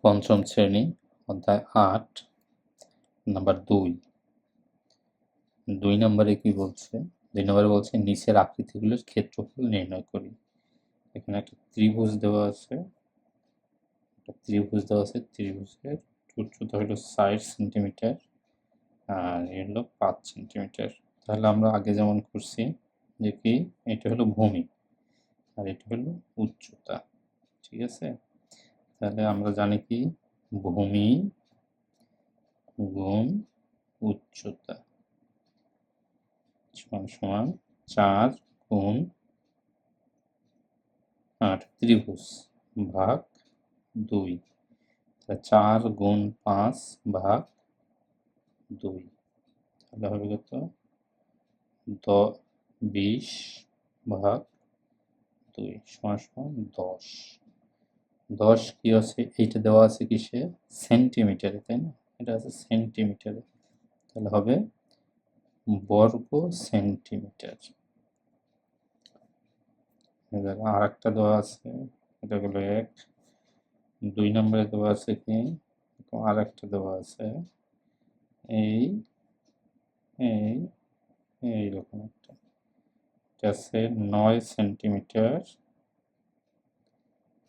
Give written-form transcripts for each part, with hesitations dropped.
পঞ্চম শ্রেণী, অধ্যায় ৮, নাম্বার ২। ২ নম্বরে কি বলছে? ২ নম্বরে বলছে নিচের আকৃতিগুলোর ক্ষেত্রফল নির্ণয় করি। এখানে একটা ত্রিভুজ দেওয়া আছে, ত্রিভুজের উচ্চতা হলো ৬০ সেন্টিমিটার আর এ হলো ৫ সেন্টিমিটার। তাহলে আমরা আগে যেমন করছি যে কি, এটা হলো ভূমি আর এটা হলো উচ্চতা, ঠিক আছে? তাহলে আমরা জানি কি, ভূমি গুণ উচ্চতা সমান ৪ গুণ ৮ ত্রিভুজ ভাগ ২। ৪ গুণ ৫ ভাগ ২, তাহলে হবে কত? ২০ ভাগ ২ সমান ১০। ১০ কি আছে? এইটা দেওয়া আছে কিসে? সেন্টিমিটারে, তাই না? এটা আছে সেন্টিমিটারে, তাহলে হবে বর্গ সেন্টিমিটার। এবার আর একটা দেওয়া আছে, এটা হলো ১। ২ নম্বরে দেওয়া আছে কি, আর একটা দেওয়া আছে এই এই এইরকম একটা, এটা আছে ৯ সেন্টিমিটার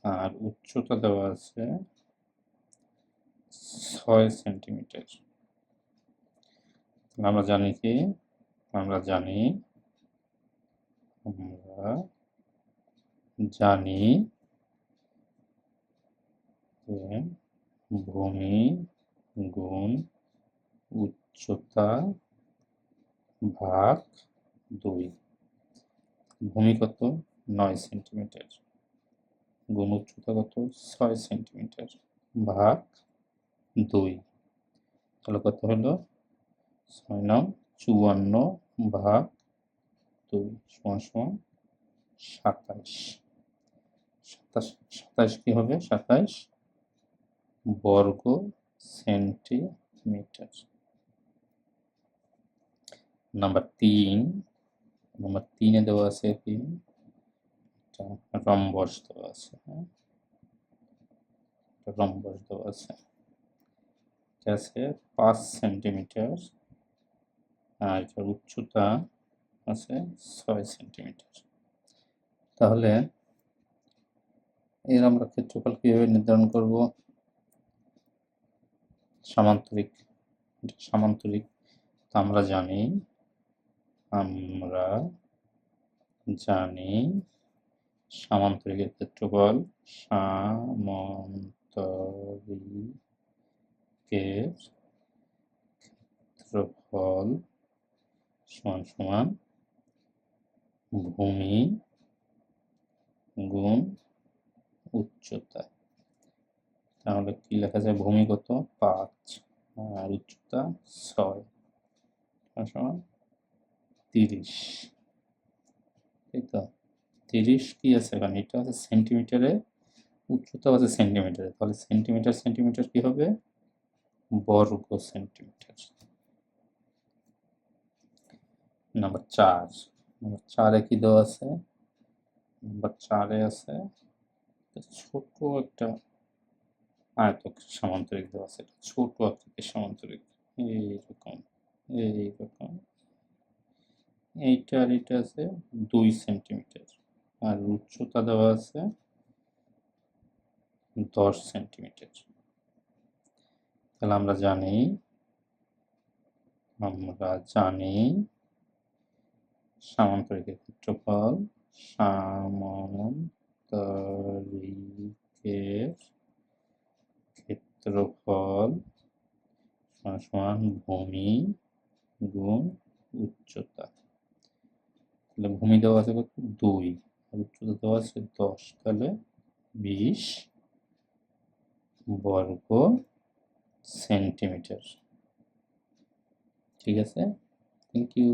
আর উচ্চতা দেওয়া আছে ৬ সেন্টিমিটার। আমরা জানি কি, আমরা জানি যে ভূমি গুণ উচ্চতা ভাগ ২। ভূমি কত? ৯ সেন্টিমিটার গুণ উচ্চতা কত? ৬ সেন্টিমিটার ভাগ ২, তাহলে কত হলো? ৬ × ৫৪ ভাগ ২ সমান ২৭। ২৭ কি হবে? ২৭ বর্গ সেন্টিমিটার। নাম্বার ৩, নাম্বার ৩-এ দেওয়া আছে কি, রম্বস দেওয়া আছে, হ্যাঁ, রম্বস দেওয়া আছে, এটা আছে ৫ সেন্টিমিটার আর এটার উচ্চতা আছে ৬ সেন্টিমিটার। তাহলে এর আমরা ক্ষেত্রফল কিভাবে নির্ধারণ করব? সামান্তরিক, সামান্তরিক। আমরা জানি সামান্তরিকের ক্ষেত্রফল সমান ভূমি গুণ উচ্চতা। তাহলে কি লেখা যায়? ভূমি কত? ৫ আর উচ্চতা ৬ সমান ৩০, তাই তো? ৩০ কি আছে এখানে? এটা আছে সেন্টিমিটারে, উচ্চতা আছে সেন্টিমিটারে, তাহলে সেন্টিমিটার সেন্টিমিটার কি হবে? বর্গ সেন্টিমিটার। নাম্বার ৪, নাম্বার ৪-এ কি দেওয়া আছে? নাম্বার ৪-এ আছে ছোট একটা আয়তক সামান্তরিক দেওয়া আছে, ছোট আকৃতির সামান্তরিক, এইরকম এইরকম। এইটা আর এটা আছে ২ সেন্টিমিটার আর উচ্চতা দেওয়া আছে ১০ সেন্টিমিটার। তাহলে আমরা জানি সামান্তরিকের ক্ষেত্রফল সমান ভূমি গুণ উচ্চতা। তাহলে ভূমি দেওয়া আছে কত? ২ আর উচ্চতা দেওয়া আছে ১০, তাহলে ২০ বর্গ সেন্টিমিটার। ঠিক আছে, থ্যাংক ইউ।